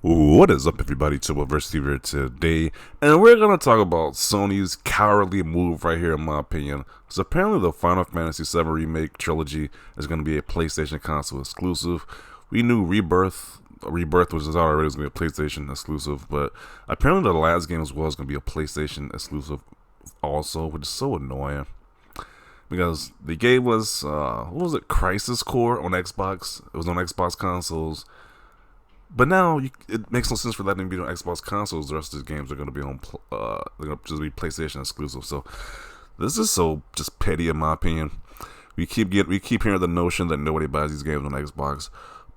What is up, everybody? Versus here today, and we're gonna talk about Sony's cowardly move right here, in my opinion. So apparently, the Final Fantasy VII remake trilogy is gonna be a PlayStation console exclusive. We knew Rebirth, which is already was gonna be a PlayStation exclusive, but apparently the last game as well is gonna be a PlayStation exclusive, also, which is so annoying because the game was what was it, Crisis Core on Xbox. It was on Xbox consoles. But now it makes no sense for that to be on Xbox consoles. The rest of the games are going to be on, they're going to just be PlayStation exclusive. So this is so just petty, in my opinion. We keep hearing the notion that nobody buys these games on Xbox,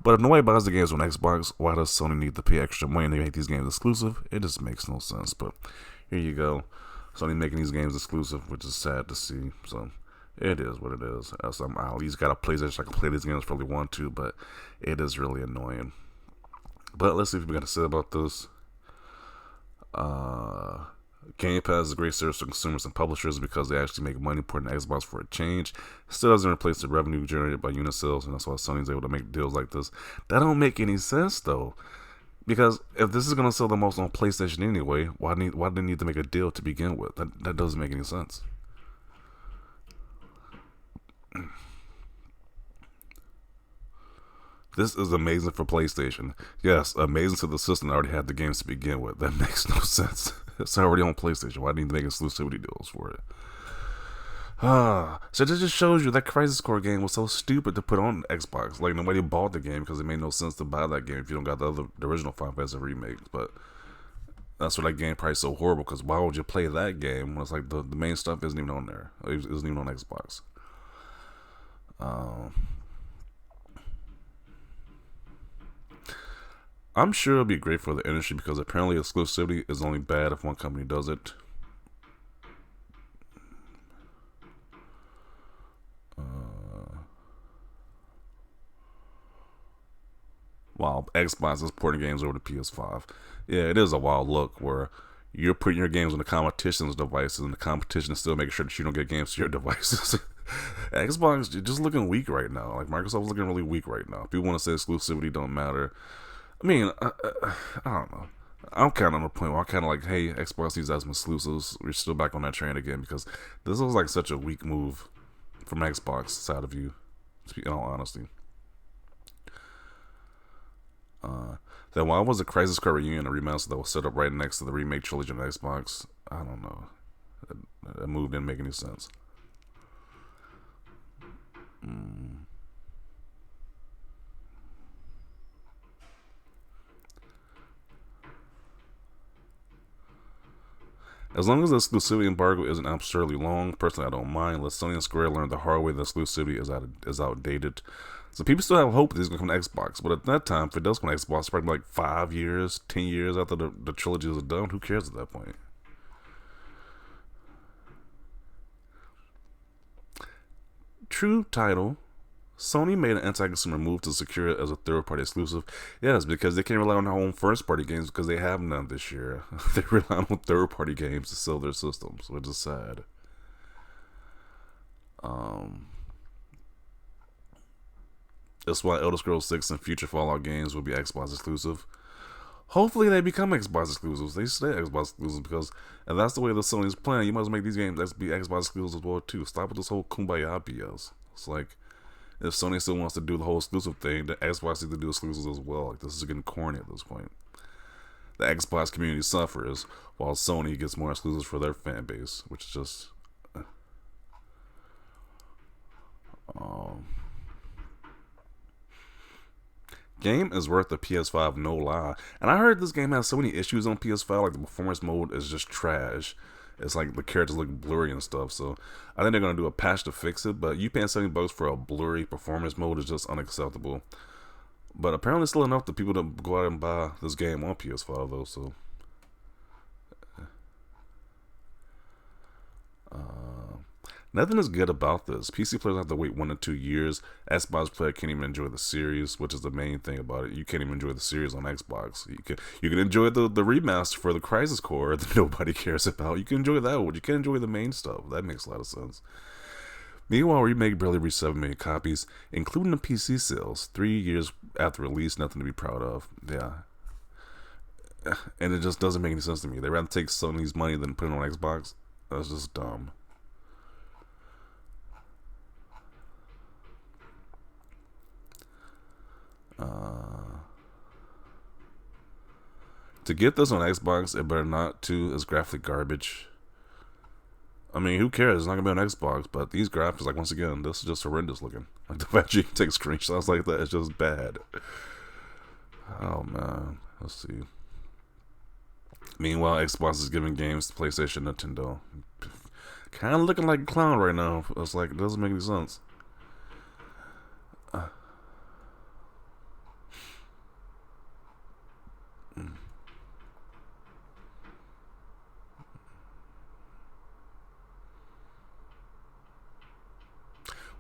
but if nobody buys the games on Xbox, why does Sony need to pay extra money to make these games exclusive? It just makes no sense. But here you go, Sony making these games exclusive, which is sad to see. So it is what it is. So I at least got a PlayStation I can play these games if I really want to, but it is really annoying. But let's see what we got to say about this. Game Pass is a great service to consumers and publishers because they actually make money putting Xbox for a change. It still doesn't replace the revenue generated by unit sales, and that's why Sony's able to make deals like this. That don't make any sense though, because if this is gonna sell the most on PlayStation anyway, why do they need to make a deal to begin with? That doesn't make any sense. This is amazing for PlayStation. Yes, amazing to the system that already had the games to begin with. That makes no sense. It's already on PlayStation. Why do you need to make exclusivity deals for it? So this just shows you that Crisis Core game was so stupid to put on Xbox. Like, nobody bought the game because it made no sense to buy that game if you don't got the original Final Fantasy remake. But that's why that game probably so horrible, because why would you play that game when it's like the main stuff isn't even on there? It isn't even on Xbox. I'm sure it'll be great for the industry because apparently exclusivity is only bad if one company does it. While Xbox is porting games over to PS5. Yeah, it is a wild look where you're putting your games on the competition's devices, and the competition is still making sure that you don't get games to your devices. Xbox just looking weak right now. Like, Microsoft's looking really weak right now. People want to say exclusivity don't matter. I mean, I don't know. I'm kind of on the point where I'm kind of like, hey, Xbox needs as exclusives. We're still back on that train again because this was like such a weak move from Xbox side of you, in all honesty. Then why was the Crisis Core reunion a remaster that was set up right next to the remake trilogy on Xbox? I don't know. That move didn't make any sense. As long as the exclusivity embargo isn't absurdly long, personally I don't mind. Let Sony and Square learn the hard way that exclusivity is outdated. So people still have hope that he's going to come to Xbox, but at that time, if it does come to Xbox, it's probably like 5 years, 10 years after the trilogy is done. Who cares at that point? True title. Sony made an anti-consumer move to secure it as a third-party exclusive. Yes, because they can't rely on their own first-party games because they have none this year. They rely on third-party games to sell their systems, which is sad. That's why Elder Scrolls 6 and future Fallout games will be Xbox exclusive. Hopefully they become Xbox exclusives. They stay Xbox exclusives because if that's the way the Sony's playing, you must make these games be Xbox exclusives as well too. Stop with this whole kumbaya BS. It's like, if Sony still wants to do the whole exclusive thing, then Xbox needs to do exclusives as well. Like, this is getting corny at this point. The Xbox community suffers while Sony gets more exclusives for their fan base, which is just game is worth the PS5, no lie. And I heard this game has so many issues on PS5, like the performance mode is just trash. It's like the characters look blurry and stuff. So I think they're gonna do a patch to fix it. But you paying $70 for a blurry performance mode is just unacceptable. But apparently, it's still enough to people to go out and buy this game on PS5 though. So nothing is good about this. PC players have to wait 1 to 2 years. Xbox player can't even enjoy the series, which is the main thing about it. You can't even enjoy the series on Xbox. You can enjoy the remaster for the Crisis Core that nobody cares about. You can enjoy that one. You can't enjoy the main stuff. That makes a lot of sense. Meanwhile, Remake barely reached 7 million copies, including the PC sales. 3 years after release, nothing to be proud of. Yeah. and it just doesn't make any sense to me. They rather take Sony's money than put it on Xbox. That's just dumb. To get this on Xbox, it better not too. It's graphically garbage. I mean, who cares? It's not gonna be on Xbox, but these graphics, like once again, this is just horrendous looking. Like the fact you can take screenshots like that is just bad. Oh man, let's see. Meanwhile, Xbox is giving games to PlayStation, Nintendo. Kind of looking like a clown right now. It's like it doesn't make any sense.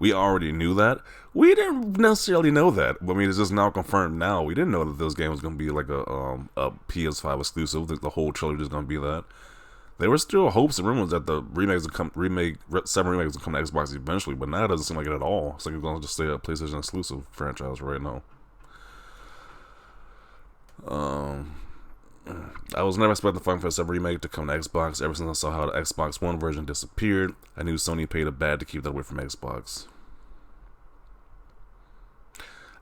We already knew that. We didn't necessarily know that. I mean, it's just now confirmed now. We didn't know that this game was going to be like a PS5 exclusive. The whole trilogy is going to be that. There were still hopes and rumors that the remakes would come, seven remakes would come to Xbox eventually, but now it doesn't seem like it at all. It's like it's going to just stay a PlayStation exclusive franchise right now. I was never expecting the Final Fantasy VII Remake to come to Xbox. Ever since I saw how the Xbox One version disappeared, I knew Sony paid a bad to keep that away from Xbox.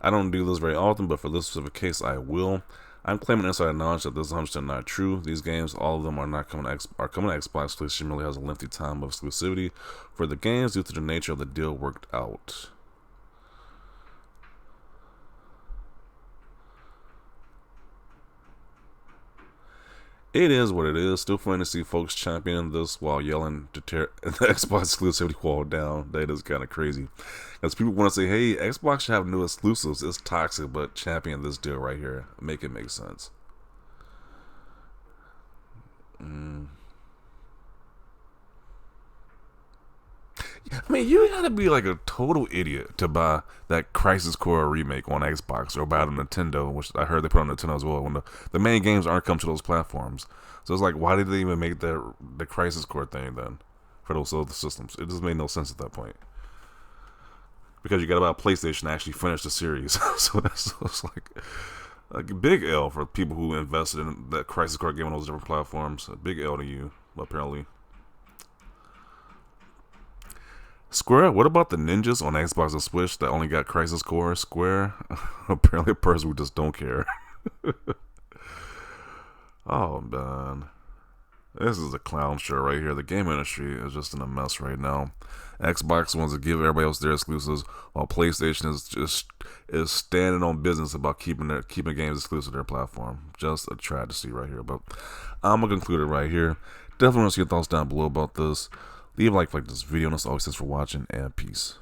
I don't do this very often, but for this specific case, I will. I'm claiming inside knowledge that this is 100% not true. These games, all of them, are not coming to Xbox. PlayStation really has a lengthy time of exclusivity for the games due to the nature of the deal worked out. It is what it is. Still funny to see folks championing this while yelling to tear the Xbox exclusivity wall down. That is kind of crazy. Because people want to say, hey, Xbox should have new exclusives. It's toxic, but champion this deal right here. Make it make sense. I mean, you gotta be like a total idiot to buy that Crisis Core remake on Xbox or buy the Nintendo, which I heard they put on Nintendo as well, when the main games aren't come to those platforms. So it's like, why did they even make the Crisis Core thing then for those other systems? It just made no sense at that point. Because you got about PlayStation to actually finish the series. So it's like a big L for people who invested in that Crisis Core game on those different platforms. A big L to you, apparently. Square, what about the ninjas on Xbox and Switch that only got Crisis Core? Square, apparently a person who just don't care. Oh man, this is a clown show right here. The game industry is just in a mess right now. Xbox wants to give everybody else their exclusives, while PlayStation is standing on business about keeping games exclusive to their platform. Just a tragedy right here. But I'm gonna conclude it right here. Definitely want to see your thoughts down below about this. Leave a like this video, and as always, thanks for watching, and peace.